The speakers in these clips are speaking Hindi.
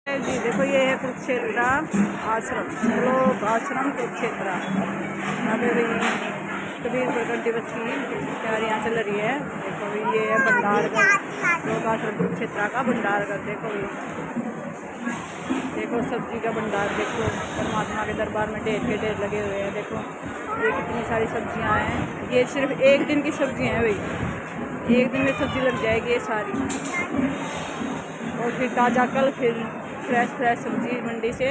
जी देखो ये है कुरुक्षेत्र आश्रम, लोक आश्रम कुरुक्षेत्र। यहाँ पे भी कबीर प्रकट दिवस की तैयारियाँ चल रही है। देखो ये है भंडारगढ़, लोक आश्रम कुरुक्षेत्र का भंडारगढ़। देखो सब्जी का भंडार। देखो परमात्मा के दरबार में ढेर के ढेर लगे हुए हैं। देखो ये कितनी सारी सब्जियाँ हैं। ये सिर्फ एक दिन की सब्जी हैं भाई, एक दिन में सब्जी लग जाएगी ये सारी। और फिर ताज़ा कल फिर फ्रेश सब्जी मंडी से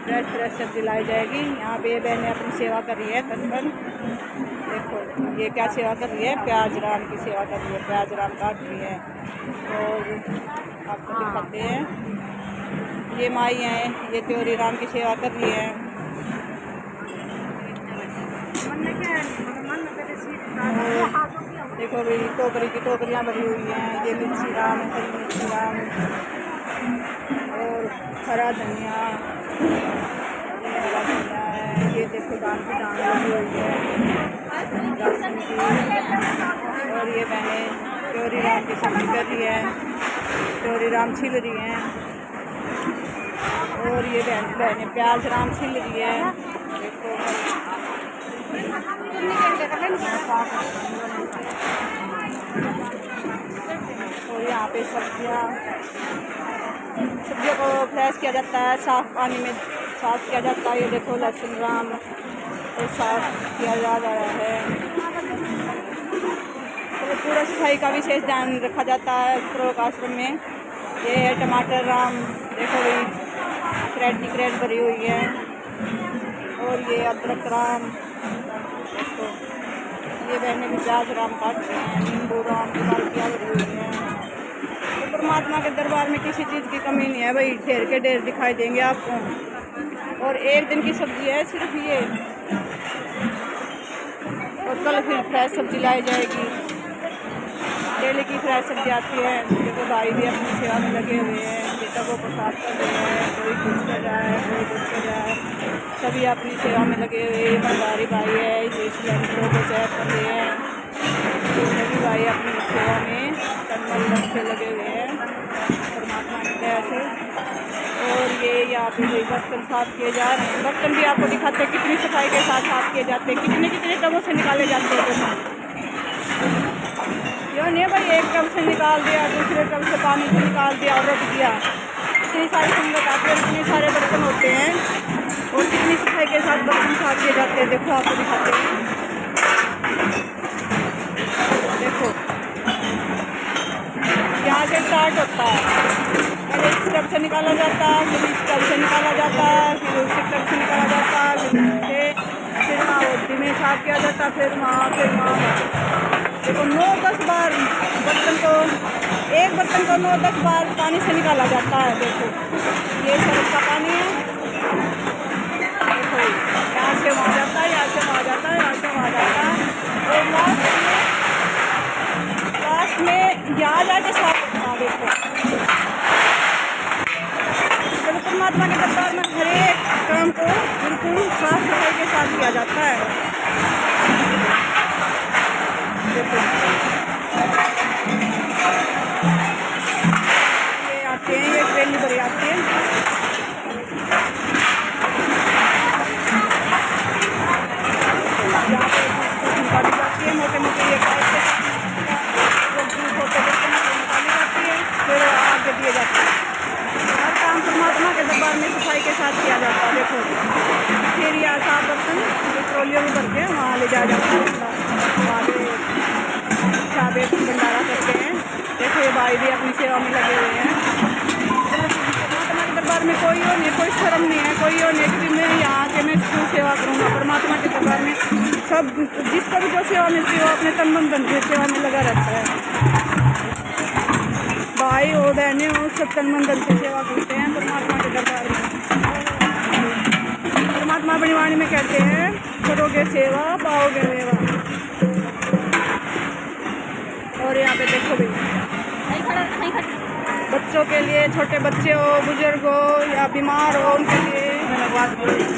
फ्रेश सब्जी लाई जाएगी। यहाँ पे ये बहनें अपनी सेवा कर रही है तन। देखो ये क्या सेवा कर रही है, प्याज राम की सेवा कर रही है, प्याज राम काट रही है। और आपको दिखाते हैं ये माई हैं, ये त्योरी राम की सेवा कर रही है। देखो भाई टोकरी की टोकरियाँ भरी हुई हैं। ये मिर्ची राम, हरी मिर्ची राम और हरा धनिया है। ये देखो दान की दान लगी हुई है राशन की। और ये बहनें त्योरी राम की सब्जी कर रही है, त्योरी राम छिल रही हैं। और ये बहनें प्याज राम छिल रही है। देखो और यहाँ पे सब्जियों को फ्रेश किया जाता है, साफ़ पानी में साफ़ किया जाता है। ये देखो लहसुन राम को साफ़ किया जा रहा है। तो पूरा सफाई का विशेष ध्यान रखा जाता है लोक आश्रम में। ये है टमाटर राम। देखो भाई क्रेट की क्रेट भरी हुई है। और ये अदरक राम। देखो ये बहनें भी प्याज राम काट रही हैं, नींबू राम की बाल्टियाँ भरी हुई हैं। तो परमात्मा के दरबार में किसी चीज़ की कमी नहीं है भाई, ढेर के ढेर दिखाई देंगे आपको। और एक दिन की सब्जी है सिर्फ ये। और कल फिर फ्रेश सब्जी लाई जाएगी, डेली की फ्रेश सब्जी आती है। देखो भाई भी अपनी सेवा में लगे हुए हैं, बेटा को प्रसाद कर रहे हैं, कोई कुछ कर रहा है, कोई कुछ कर रहा है, सभी अपनी सेवा में लगे हुए। भंडारी भाई है, ये सिलेंडरों को चेक कर रहे हैं। तो सभी भाई अपनी सेवा में तन से लगे हुए हैं परमात्मा की दया से। और ये यहाँ पे भी बर्तन साफ किए जा रहे हैं। बर्तन भी आपको दिखाते हैं कितनी सफाई के साथ साफ किए जाते हैं, कितने टबों से निकाले जाते हैं। यो नहीं भाई एक टब से निकाल दिया, दूसरे टब से पानी से निकाल दिया और रख दिया। इतनी सारी संगत आती है, इतने सारे बर्तन होते हैं और कितनी सफाई के साथ बर्तन साफ किए जाते हैं। देखो आपको दिखाते हैं। देखो यहाँ से स्टार्ट होता है, पहले इस टब से निकाला जाता है, फिर इस टब से निकाला जाता है, फिर उस टब से निकाला जाता है, फिर वहाँ ओटी में साफ किया जाता है, फिर वहाँ देखो 9-10 बार बर्तन को, एक बर्तन को 9-10 बार पानी से निकाला जाता है। देखो ये सरफ का पानी है। देखो यहाँ से वहाँ जाता है, यहाँ से वहाँ जाता है, यहाँ से वहाँ जाता है और लास्ट में यहाँ जाके साफ करना। देखो जब परमात्मा के दरबार में हर एक काम को बिल्कुल साफ सफाई के साथ किया जाता है। ये आते हैं, ये ट्रेली भरी आती है। यहाँ पे निकाली जाती है, मोटे मोटे ये पाइप से होते निकाली जाती है, फिर आगे दिए जाते हैं। हर काम परमात्मा के दरबार में सफाई के साथ किया जाता है। देखो फिर यहाँ साफ बर्तन ट्रोलियों में भर के वहाँ ले जाया जाता है, वहाँ पे भंडारा करते हैं। देखो ये भाई भी अपनी सेवा में लगे हुए हैं। परमात्मा के दरबार में कोई और नहीं, कोई शर्म नहीं है, कोई और नहीं कि मैं यहाँ आके मैं क्यों सेवा करूँगा। परमात्मा के दरबार में सब जिसको भी जो सेवा मिलती है वो अपने तन मन धन से सेवा में लगा रहता है। भाई और बहनें और सब तन मन धन से सेवा करते हैं परमात्मा के दरबार में। परमात्मा अपनी वाणी में कहते हैं, करोगे सेवा पाओगे मेवा। और यहाँ पे देखो भाई बच्चों के लिए, छोटे बच्चे हो, बुजुर्ग हो या बीमार हो, उनके लिए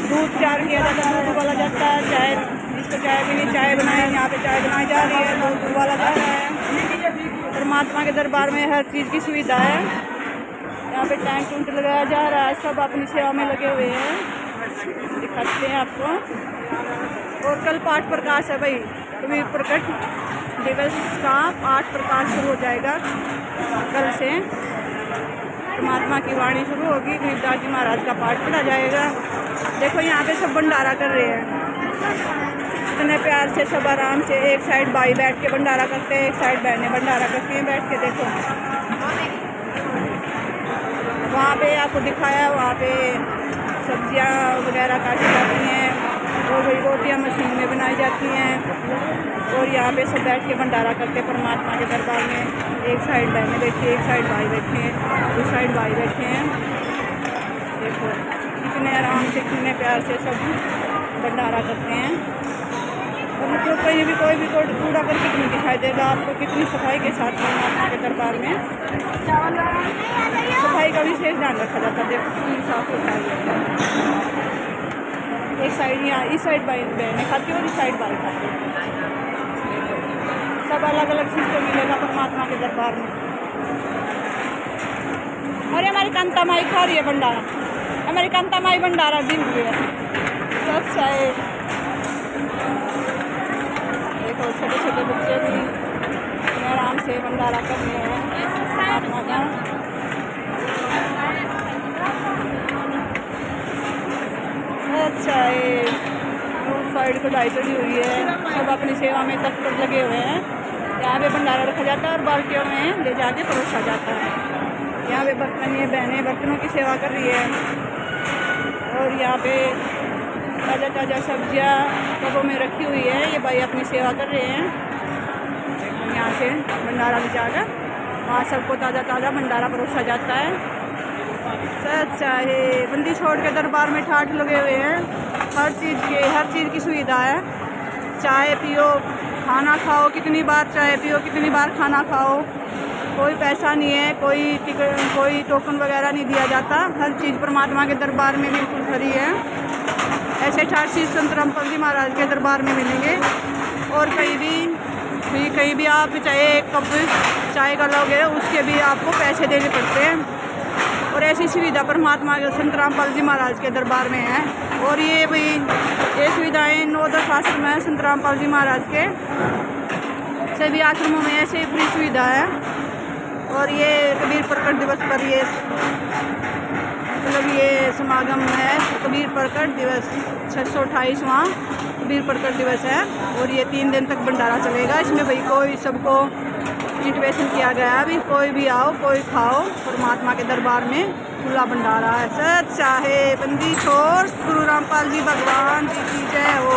दूध तैयार किया जाता है, दूध उबाला जाता है। चाय जिसको चाय पीनी चाय बनाए, यहाँ पे चाय बनाई जा रही है, दूध उबाला जा रहा है। परमात्मा के दरबार में हर चीज़ की सुविधा है। यहाँ पे टैंक टूंट लगाया जा रहा है, सब अपनी सेवा में लगे हुए हैं, दिखाते हैं आपको। और कल पाठ प्रकाश है भाई, कबीर प्रकट दिवस का पाठ प्रकाश शुरू हो जाएगा कल से। परमात्मा की वाणी शुरू होगी, गरीबदास जी महाराज का पाठ पढ़ा जाएगा। देखो यहाँ पे सब भंडारा कर रहे हैं, इतने प्यार से सब आराम से। एक साइड भाई बैठ के भंडारा करते हैं, एक साइड बहनें भंडारा करती हैं बैठ के। देखो वहाँ पे आपको दिखाया, वहाँ पे सब्जियाँ वगैरह काटी जाती हैं और वही रोटियाँ मशीन में बनाई जाती हैं। और यहाँ पे सब बैठ के भंडारा करते परमात्मा के दरबार में। एक साइड बहनें बैठी है, एक साइड भाई बैठे हैं, दूसरी साइड भाई बैठे हैं। देखो कितने आराम से, कितने प्यार से सब भंडारा करते हैं। और मतलब कहीं भी कोई भी कूड़ा करकट नहीं दिखाई देगा आपको, कितनी सफाई के साथ परमात्मा के दरबार में सफाई का विशेष ध्यान रखा जाता है। देखो कितनी साफ सफाई है। एक साइड यहाँ, इस साइड बहनें खाती है और इस साइड भाई खाते हैं। सब अलग अलग सिस्टम मिलेगा परमात्मा के दरबार में। और हमारी कांता माई खा रही है भंडारा, हमारी कांता माई भंडारा दिन हुई है। अच्छा है, देखो छोटे छोटे बच्चे भी आराम से भंडारा कर रहे हैं परमात्मा का। अच्छा है, साइड कढ़ाई चढ़ी हुई है, सब अपनी सेवा में तत्पर लगे हुए हैं। यहाँ पे भंडारा रखा जाता है और बाल्टियों में ले जाके परोसा जाता है। यहाँ पे बर्तन, ये बहनें बर्तनों की सेवा कर रही है। और यहाँ पे ताज़ा ताज़ा सब्जियाँ कबों में रखी हुई है, ये भाई अपनी सेवा कर रहे हैं। यहाँ से भंडारा ले जाकर वहाँ सबको ताज़ा ताज़ा भंडारा परोसा जाता है। अच्छा है, बंदी छोड़ के दरबार में ठाठ लगे हुए हैं, हर चीज़ की सुविधा है। चाय पियो, खाना खाओ, कितनी बार चाय पियो, कितनी बार खाना खाओ, कोई पैसा नहीं है, कोई टोकन वगैरह नहीं दिया जाता। हर चीज़ परमात्मा के दरबार में बिल्कुल फ्री है। ऐसे ठाठ चीज़ संत रामपाल जी महाराज के दरबार में मिलेंगे। और कहीं भी आप चाहे एक कप चाय का लोगे उसके भी आपको पैसे देने पड़ते हैं। और ऐसी सुविधा परमात्मा के संत रामपाल जी महाराज के दरबार में है। और ये सुविधाएं 9-10 आश्रम है संत रामपाल जी महाराज के, सभी आश्रमों में ऐसे फ्री सुविधा है। और ये कबीर प्रकट दिवस पर ये समागम है, कबीर प्रकट दिवस 628वां कबीर प्रकट दिवस है। और ये 3 दिन तक भंडारा चलेगा। इसमें भाई कोई सबको इन्विटेशन किया गया है, अभी कोई भी आओ, कोई खाओ, परमात्मा के दरबार में खुला भंडारा है। सच चाहे बंदी छोड़, गुरु रामपाल जी भगवान जी की जय हो।